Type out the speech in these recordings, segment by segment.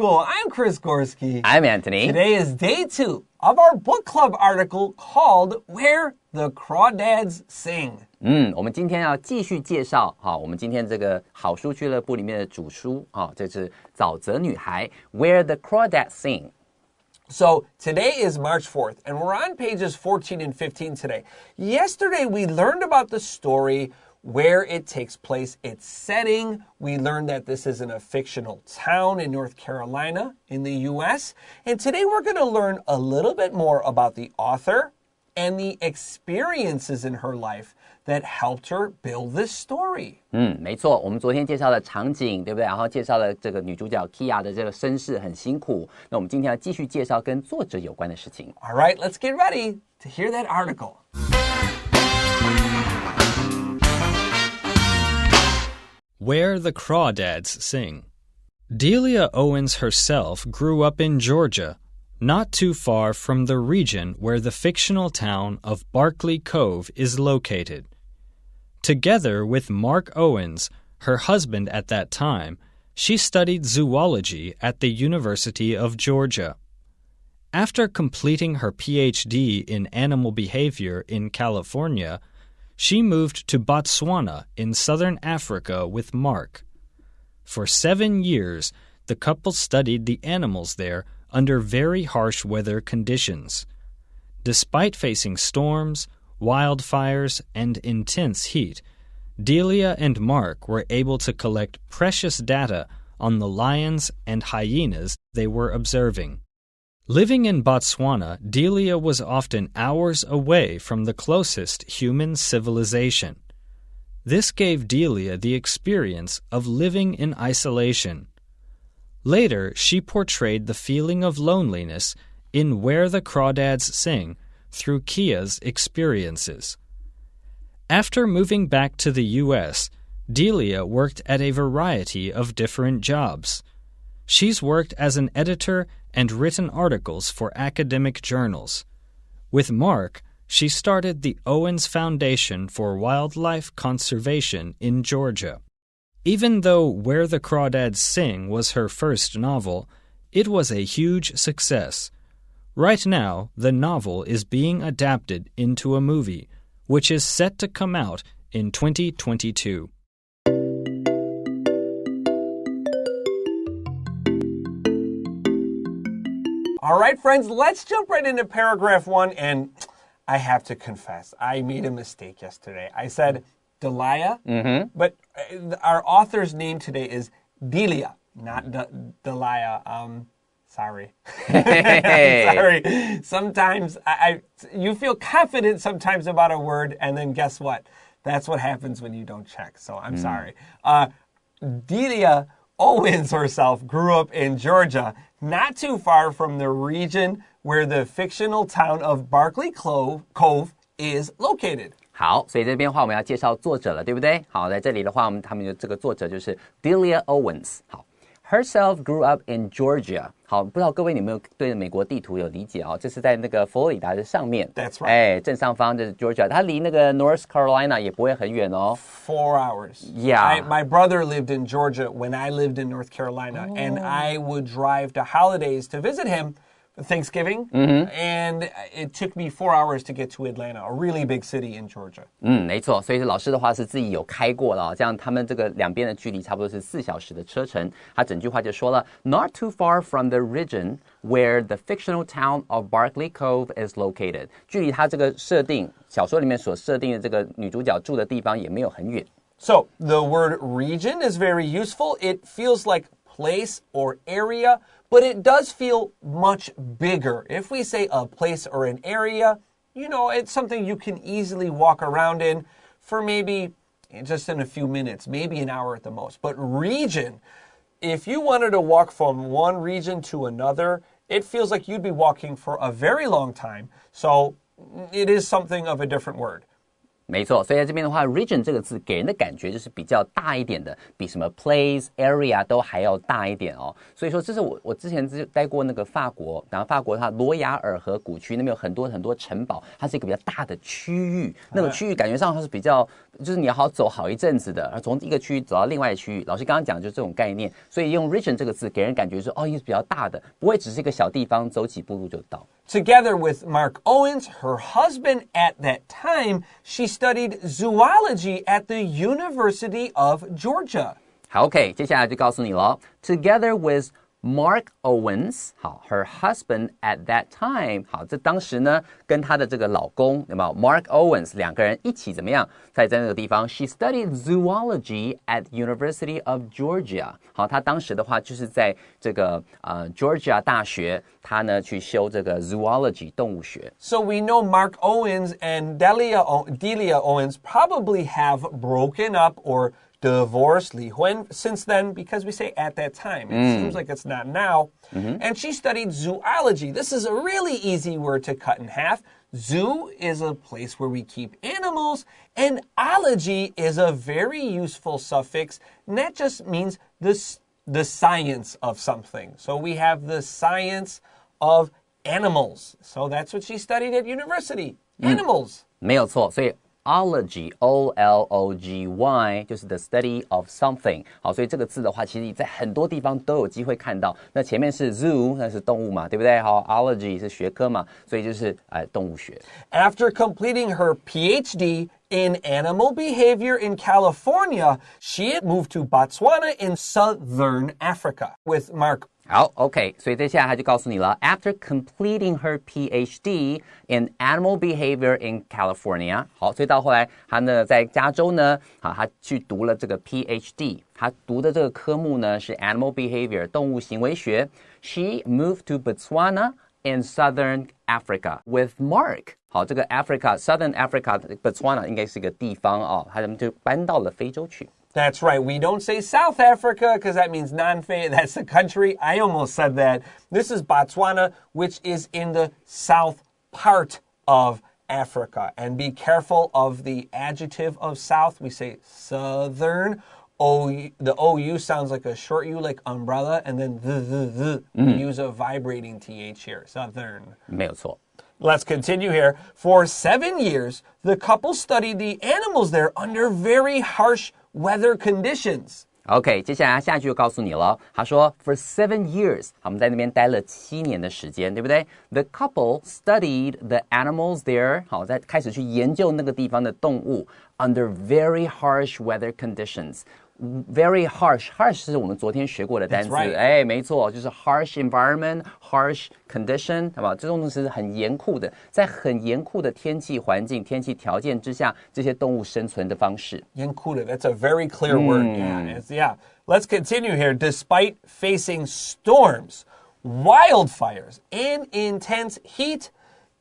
School. I'm Chris Gorski. I'm Antony. Today is day 2 of our book club article called Where the Crawdads Sing. 我们今天要继续介绍我们今天这个好书俱乐部里面的主书这是沼泽女孩 Where the Crawdads Sing. So today is March 4th, and we're on pages 14 and 15 today. Yesterday, we learned about the story, where it takes place, its setting. We learned that this is in a fictional town in North Carolina in the U.S. And today, we're going to learn a little bit more about the author and the experiences in her life that helped her build this story. 没错，我们昨天介绍了场景，对不对？然后介绍了这个女主角 Kia 的这个身世很辛苦。那我们今天要继续介绍跟作者有关的事情。All right, let's get ready to hear that article. Where the Crawdads Sing. Delia Owens herself grew up in Georgia, not too far from the region where the fictional town of Barkley Cove is located. Together with Mark Owens, her husband at that time, she studied zoology at the University of Georgia. After completing her PhD in animal behavior in California, she moved to Botswana in southern Africa with Mark. For 7 years, the couple studied the animals there under very harsh weather conditions. Despite facing storms, wildfires, and intense heat, Delia and Mark were able to collect precious data on the lions and hyenas they were observing. Living in Botswana, Delia was often hours away from the closest human civilization. This gave Delia the experience of living in isolation. Later, she portrayed the feeling of loneliness in Where the Crawdads Sing through Kia's experiences. After moving back to the U.S., Delia worked at a variety of different jobs. She's worked as an editor and written articles for academic journals. With Mark, she started the Owens Foundation for Wildlife Conservation in Georgia. Even though Where the Crawdads Sing was her first novel, it was a huge success. Right now, the novel is being adapted into a movie, which is set to come out in 2022. All right, friends, let's jump right into paragraph 1. And I have to confess, I made a mistake yesterday. I said Delia, but our author's name today is Delia, not Delia. Sorry. Sorry. Sometimes you feel confident sometimes about a word, and then guess what? That's what happens when you don't check. So I'm sorry. Delia Owens herself grew up in Georgia, not too far from the region where the fictional town of Barkley Cove is located. 好，所以这边的话我们要介绍作者了，对不对？好，在这里的话，他们的这个作者就是 Delia Owens。好 ，Herself grew up in Georgia。好，不知道各位有没有对美国地图有理解这是在那个佛罗里达的上面。That's right。正上方就是 Georgia， 它离那个 North Carolina 也不会很远哦。4 hours. Yeah. My brother lived in Georgia when I lived in North Carolina, and I would drive to holidays to visit him. Thanksgiving, and it took me 4 hours to get to Atlanta, a really big city in Georgia. 没错，所以老师的话是自己有开过了这样他们这个两边的距离差不多是4小时的车程。他整句话就说了 ，Not too far from the region where the fictional town of Barkley Cove is located。距离他这个设定小说里面所设定的这个女主角住的地方也没有很远。So the word region is very useful. It feels like place or area, but it does feel much bigger. If we say a place or an area, you know, it's something you can easily walk around in for maybe just in a few minutes, maybe an hour at the most. But region, if you wanted to walk from one region to another, it feels like you'd be walking for a very long time. So it is something of a different word. 没错，所以在这边的话 region 这个字给人的感觉就是比较大一点的，比什么 place area 都还要大一点哦。所以说这是我之前待过那个法国，然后法国它罗亚尔河谷区那边有很多很多城堡，它是一个比较大的区域，那个区域感觉上它是比较就是你要走好一阵子的，而从一个区域走到另外一个区域。老师刚刚讲的就是这种概念，所以用 region 这个字给人感觉说哦，也是比较大的，不会只是一个小地方，走几步路就到。Together with Mark Owens, her husband at that time, she studied zoology at the University of Georgia. 好 ，OK， 接下来就告诉你了。Together with Mark Owens, 好 her husband at that time, 好，这当时呢跟她的这个老公，有没有 Mark Owens 两个人一起怎么样？在那个地方 ，She studied zoology at University of Georgia. 好，她当时的话就是在这个Georgia 大学，她呢去修这个 zoology 动物学。So we know Mark Owens and Delia Owens probably have broken up or divorced, 离婚 since then, because we say at that time. It seems like it's not now. And she studied zoology. This is a really easy word to cut in half. Zoo is a place where we keep animals, and ology is a very useful suffix, and that just means the science of something. So we have the science of animals. So that's what she studied at university. Animals. 没有错，所以Ology, O-L-O-G-Y 就是 the study of something. 好，所以这个字的话，其实你在很多地方都有机会看到。那前面是 zoo， 那是动物嘛，对不对？好 ，ology 是学科嘛，所以就是动物学。After completing her PhD in animal behavior in California, she moved to Botswana in southern Africa with Mark. 好 ，OK， 所以接下来他就告诉你了。After completing her PhD in animal behavior in California， 好，所以到后来他呢在加州呢，好，他去读了这个 PhD， 他读的这个科目呢是 animal behavior 动物行为学。She moved to Botswana in southern Africa with Mark。好，这个 Southern Africa Botswana 应该是一个地方哦，他们就搬到了非洲去。That's right. We don't say South Africa because that means that's the country. I almost said that. This is Botswana, which is in the south part of Africa. And be careful of the adjective of south. We say southern. The OU sounds like a short U, like umbrella. And then the. We use a vibrating TH here. Southern. 没有错。Let's continue here. For 7 years, the couple studied the animals there under very harsh weather conditions. OK， 接下来下一句就告诉你了。他说 ，For 7 years， 我们在那边待了7年的时间，对不对 ？The couple studied the animals there， 好，在开始去研究那个地方的动物 under very harsh weather conditions。Very harsh 是我们昨天学过的单词，哎，没错，就是 harsh environment, harsh condition， 好吧？这种是很严酷的，在很严酷的天气环境、天气条件之下，这些动物生存的方式。严酷的 that's a very clear word. Yeah. Let's continue here. Despite facing storms, wildfires, and intense heat,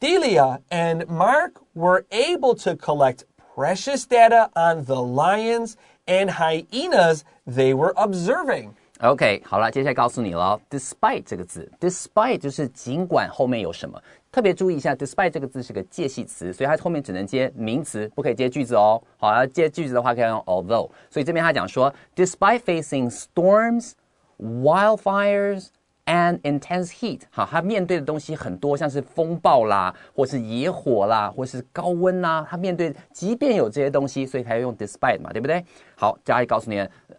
Delia and Mark were able to collect precious data on the lions and hyenas they were observing. OK， 好了，接下来告诉你了。Despite 这个字 ，despite 就是尽管后面有什么，特别注意一下 ，despite 这个字是个介系词，所以它后面只能接名词，不可以接句子哦。好，要接句子的话可以用 although。所以这边他讲说 ，despite facing storms, wildfires.And intense heat， 好，他面对的东西很多，像是风暴啦，或是野火啦，或是高温啦，他面对，即便有这些东西，所以才要用 despite 嘛，对不对？好，接下来告诉你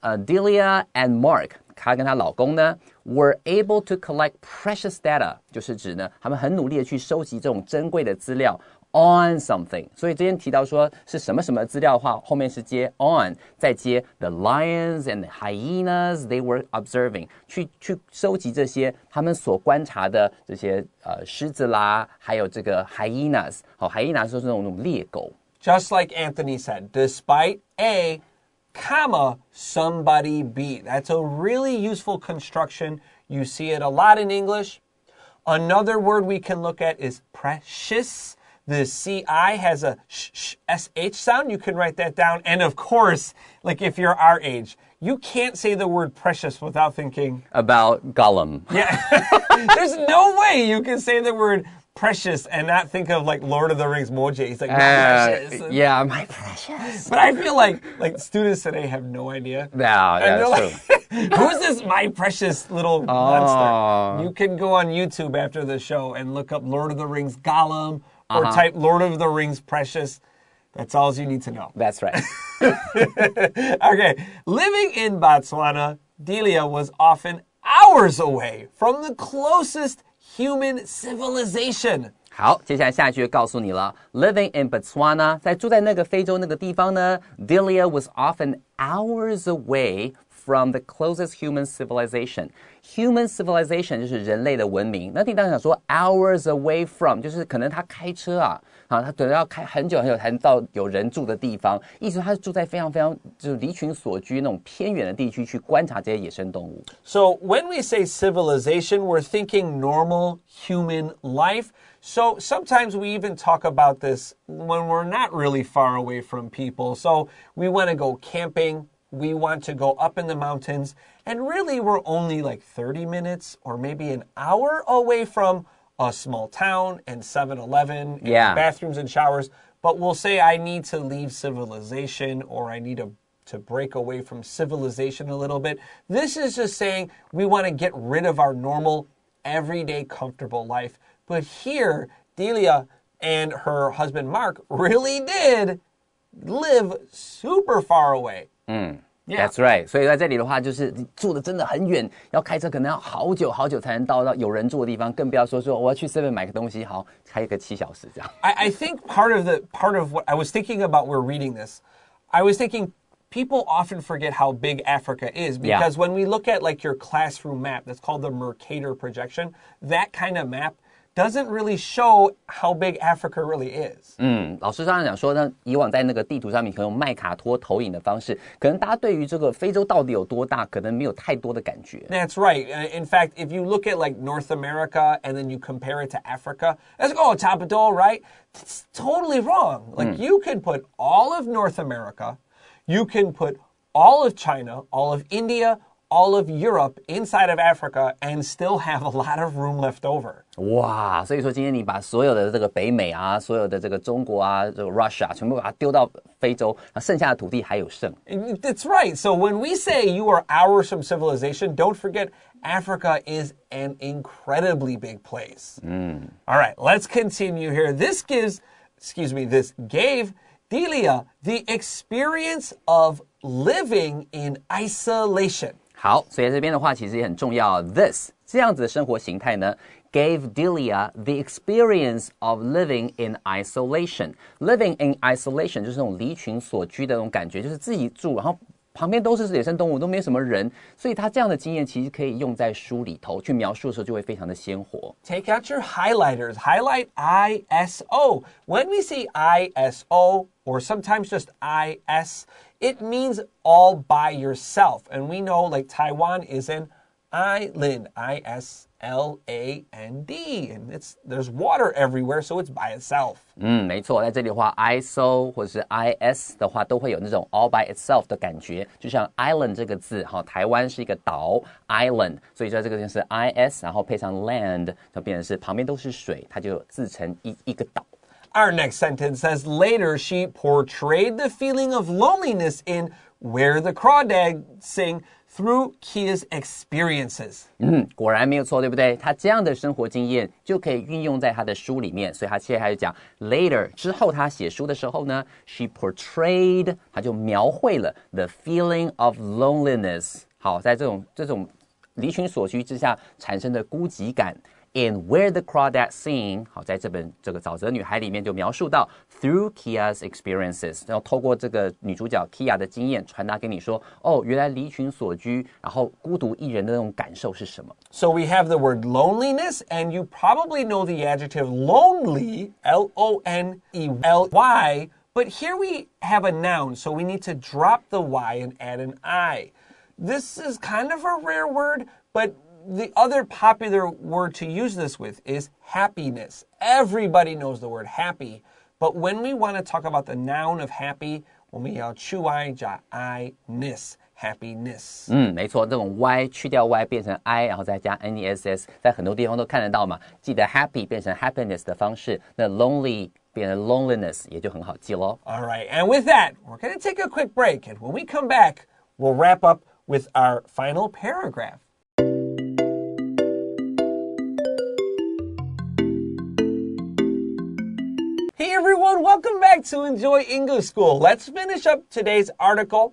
，Delia and Mark， 她跟她老公呢 ，were able to collect precious data， 就是指呢，他们很努力的去收集这种珍贵的资料。On something， 所以这边提到说是什么什么资料的话，后面是接 on， 再接 the lions and the hyenas they were observing， 去收集这些他们所观察的这些狮子啦，还有这个 hyenas， 好 hyenas 就是那种猎狗。Just like Anthony said, despite A, comma, somebody B. That's a really useful construction. You see it a lot in English. Another word we can look at is precious.The CI has a SH sound. You can write that down. And of course, like if you're our age, you can't say the word precious without thinking about Gollum. Yeah. There's no way you can say the word precious and not think of like Lord of the Rings Moji. He's like, my precious. Yeah, my precious. But I feel like students today have no idea. Yeah, that's true. Who's this my precious little monster? You can go on YouTube after the show and look up Lord of the Rings Gollum or type Lord of the Rings Precious. That's all you need to know. That's right. Okay. Living in Botswana, Delia was often hours away from the closest human civilization. 好，接下来下一句告诉你了。Living in Botswana， 在住在那个非洲那个地方呢 ，Delia was often hours away from the closest human civilization. Human civilization 就是人类的文明。那你当然想说 hours away from， 就是可能他开车啊，他可能要开很久很久才能到有人住的地方。意思说他是住在非常非常就是离群索居那种偏远的地区去观察这些野生动物。So when we say civilization, we're thinking normal human life. So sometimes we even talk about this when we're not really far away from people. So we want to go camping. We want to go up in the mountains, and really we're only like 30 minutes or maybe an hour away from a small town and 7-Eleven and bathrooms and showers. But we'll say I need to leave civilization or I need to break away from civilization a little bit. This is just saying we want to get rid of our normal, everyday, comfortable life. But here, Delia and her husband Mark really did live super far away. That's right. 所以在这里的话，就是住的真的很远，要开车可能要好久好久才能到有人住的地方，更不要说我要去 7 买个东西，好开个7小时这样。I think part of what I was thinking about when reading this, I was thinking people often forget how big Africa is because when we look at like your classroom map, that's called the Mercator projection, that kind of map doesn't really show how big Africa really is. 老师刚才讲说呢，以往在那个地图上面可能用麦卡托投影的方式，可能大家对于这个非洲到底有多大，可能没有太多的感觉。That's right. In fact, if you look at like North America and then you compare it to Africa, that's like, oh, Tapato, right? It's totally wrong. Like you can put all of North America, you can put all of China, all of India, all of Europe inside of Africa and still have a lot of room left over. 哇，所以说今天你把所有的这个北美啊，所有的这个中国啊，这个 Russia 全部把它丢到非洲，剩下的土地还有剩。That's right. So when we say you are hours from civilization, don't forget Africa is an incredibly big place. All right, let's continue here. This gave Delia the experience of living in isolation. 好，所以在这边的话，其实也很重要。This 这样子的生活形态呢 ，gave Delia the experience of living in isolation. Living in isolation 就是那种离群索居的那种感觉，就是自己住，然后旁边都是野生动物，都没有什么人，所以他这样的经验其实可以用在书里头去描述的时候，就会非常的鲜活。Take out your highlighters. Highlight ISO. When we say ISO, or sometimes just IS, it means all by yourself. And we know like Taiwan is an island, ISLAND. And there's water everywhere, so it's by itself. 没错，在这里的话 ISO 或者是 IS 的话，都会有那种 all by itself 的感觉，就像 island 这个字，台湾是一个岛 island， 所以在这个就是 IS， 然后配上 land， 就变成是旁边都是水，它就自成一个岛。Our next sentence says, later she portrayed the feeling of loneliness in Where the Crawdads Sing through Kia's experiences. 果然没有错，对不对？他这样的生活经验就可以运用在他的书里面，所以他接下来就讲 later 之后，他写书的时候呢 ，she portrayed 他就描绘了 the feeling of loneliness。好，在这种离群索居之下产生的孤寂感。In Where the Crawdads Sing， 好，在这个沼泽女孩里面就描述到 through Kia's experiences， 然后透过这个女主角 Kia 的经验传达给你说，哦，原来离群索居，然后孤独一人的那种感受是什么 ？So we have the word loneliness, and you probably know the adjective lonely, Lonely. But here we have a noun, so we need to drop the Y and add an I. This is kind of a rare word, but the other popular word to use this with is happiness. Everybody knows the word happy, but when we want to talk about the noun of happy, 我们要去 I 加 I-ness. happiness. 没错，这种 y 去掉 y 变成 i， 然后再加 ness， 在很多地方都看得到嘛。记得 happy 变成 happiness 的方式，那 lonely 变成 loneliness 也就很好记咯。All right, and with that, we're going to take a quick break, and when we come back, we'll wrap up with our final paragraph. Hey everyone, welcome back to Enjoy English School. Let's finish up today's article.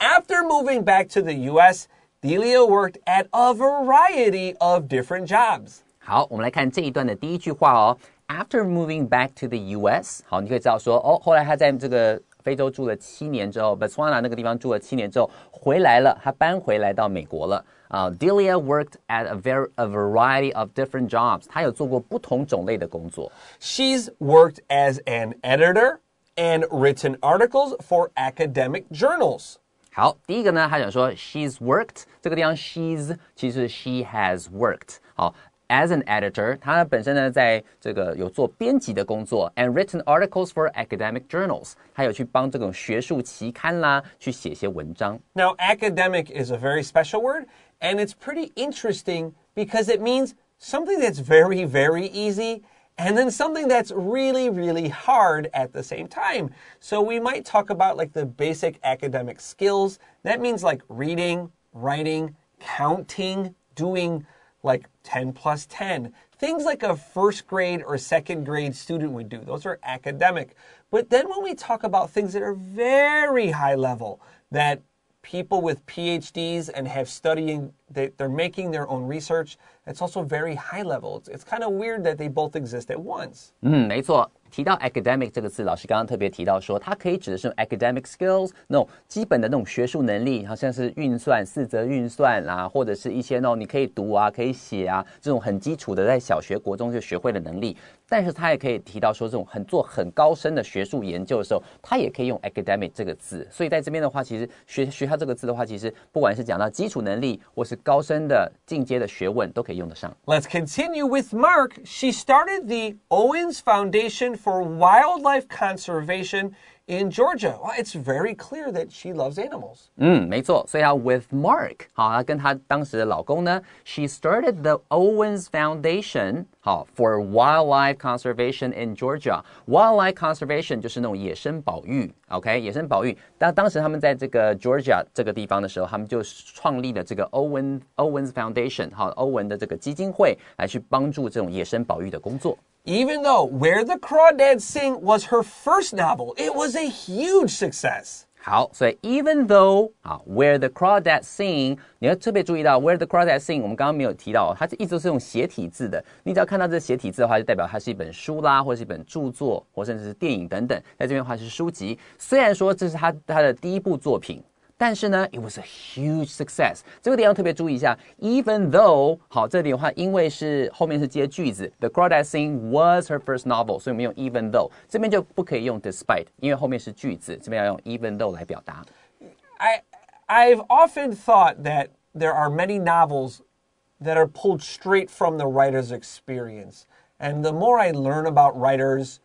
After moving back to the U.S., Delia worked at a variety of different jobs. 好，我们来看这一段的第一句话哦。After moving back to the U.S. 好，你可以知道说哦，后来他在这个非洲住了7年之后 ，Botswana 那个地方住了7年之后回来了，他搬回来到美国了。Delia worked at a variety of different jobs. 他有做过不同种类的工作。She's worked as an editor and written articles for academic journals. 好，第一个呢，他讲说 she's worked， 这个地方 she's 其实 she has worked。好 ，as an editor， 他本身呢在这个有做编辑的工作 ，and written articles for academic journals， 他有去帮这种学术期刊啦去写些文章。Now, academic is a very special word, and it's pretty interesting because it means something that's very, very easy and then something that's really, really hard at the same time. So we might talk about like the basic academic skills. That means like reading, writing, counting, doing like 10 plus 10. Things like a first grade or second grade student would do. Those are academic. But then when we talk about things that are very high level, that people with PhDs and have studying, they're making their own research, it's also very high level. It's kind of weird that they both exist at once. 没错。提到 academic 这个字，老师刚刚特别提到说，它可以指的是 academic skills， 那种基本的那种学术能力，好像是运算、四则运算啊，或者是一些那种你可以读啊、可以写啊，这种很基础的在小学、国中就学会的能力。但是它也可以提到说，这种做很高深的学术研究的时候，它也可以用 academic 这个字。所以在这边的话，其实学它这个字的话，其实不管是讲到基础能力，或是高深的进阶的学问，都可以用得上。Let's continue with Mark. She started the Owens Foundation for Wildlife Conservation in Georgia. Well, it's very clear that she loves animals. 没错，所以她 with Mark， 好，她跟她当时的老公呢 ，she started the Owens Foundation， 好 ，for wildlife conservation in Georgia. Wildlife conservation 就是那种野生保育 ，OK， 野生保育。当时他们在这个 Georgia 这个地方的时候，他们就创立了这个 Owens Foundation， 好，欧文的这个基金会来去帮助这种野生保育的工作。Even though Where the Crawdads Sing was her first novel, it was a huge success. 好，所以 even though Where the Crawdads Sing， 你要特别注意到 Where the Crawdads Sing， 我们刚刚没有提到，它一直都是用斜体字的。你只要看到这斜体字的话，就代表它是一本书啦，或是一本著作，或甚至是电影等等。在这边的话是书籍。虽然说这是他的第一部作品。但是呢 ，it was a huge success。这个地方特别注意一下 ，even though， 好，这里的话，因为是后面是接句子 ，The Crawdads Sing was her first novel， 所以我们用 even though， 这边就不可以用 despite， 因为后面是句子，这边要用 even though 来表达。I've often thought that there are many novels that are pulled straight from the writer's experience, and the more I learn about writers,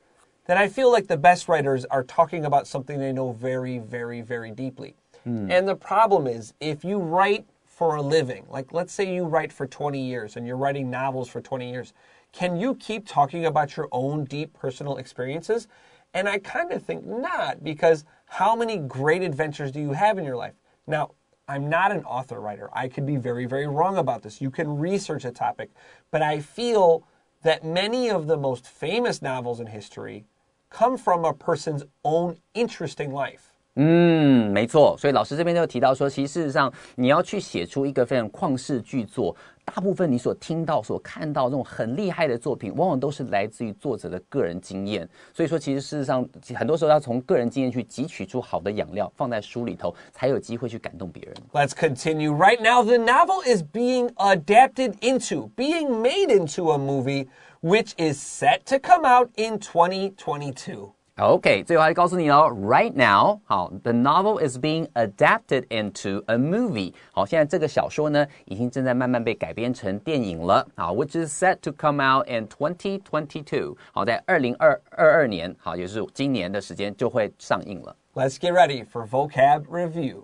then I feel like the best writers are talking about something they know very, very, very deeply. And the problem is, if you write for a living, like let's say you write for 20 years and you're writing novels for 20 years, can you keep talking about your own deep personal experiences? And I kind of think not, because how many great adventures do you have in your life? Now, I'm not an author writer. I could be very, very wrong about this. You can research a topic, but I feel that many of the most famous novels in history come from a person's own interesting life. 没错，所以老师这边就提到说，其实事实上你要去写出一个非常旷世巨作，大部分你所听到、所看到那种很厉害的作品，往往都是来自于作者的个人经验。所以说，其实事实上很多时候要从个人经验去汲取出好的养料，放在书里头，才有机会去感动别人。Let's continue. Right now, the novel is being made into a movie, which is set to come out in 2022. OK， 最后还告诉你哦 ，right now， 好 ，the novel is being adapted into a movie。好，现在这个小说呢，已经正在慢慢被改编成电影了。好 ，which is set to come out in 2022。好，在2022年，好，也就是今年的时间就会上映了。Let's get ready for vocab review.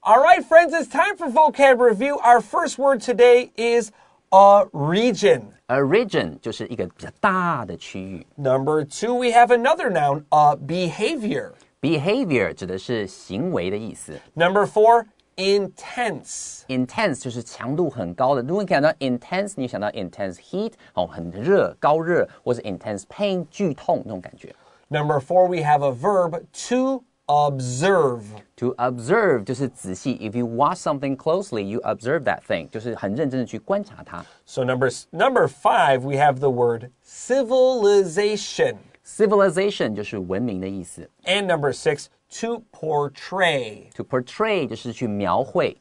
All right, friends, it's time for vocab review. Our first word today is a region. A region 就是一个比较大的区域。Number 2, we have another noun, a behavior. Behavior 指的是行为的意思。Number 4, intense. Intense 就是强度很高的。如果你看到 intense， 你想到 intense heat， 很热、高热，或是 intense pain， 剧痛那种感觉。Number 4, we have a verb, to observe. To observe 就是仔细。If you watch something closely, you observe that thing， 就是很认真的去观察它。So number 5, we have the word civilization. Civilization 就是文明的意思。And number 6, to portray. To portray 就是去描绘。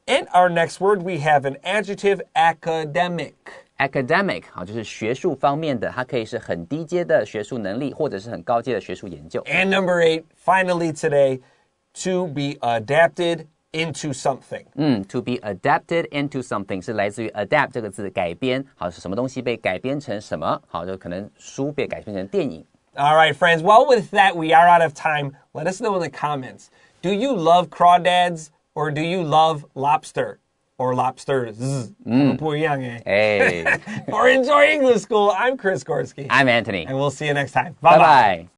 And our next word, we have an adjective, academic. Academic 就是学术方面的，它可以是很低阶的学术能力，或者是很高阶的学术研究。And number 8, finally today, to be adapted into something. To be adapted into something 是来自于 adapt 这个字改编，好，是什么东西被改编成什么？好，就可能书被改编成电影。All right, friends. Well, with that, we are out of time. Let us know in the comments. Do you love crawdads or do you love lobster? Or lobsters. 不一样耶。For Enjoy English School, I'm Chris Gorski. I'm Antony. And we'll see you next time. Bye-bye.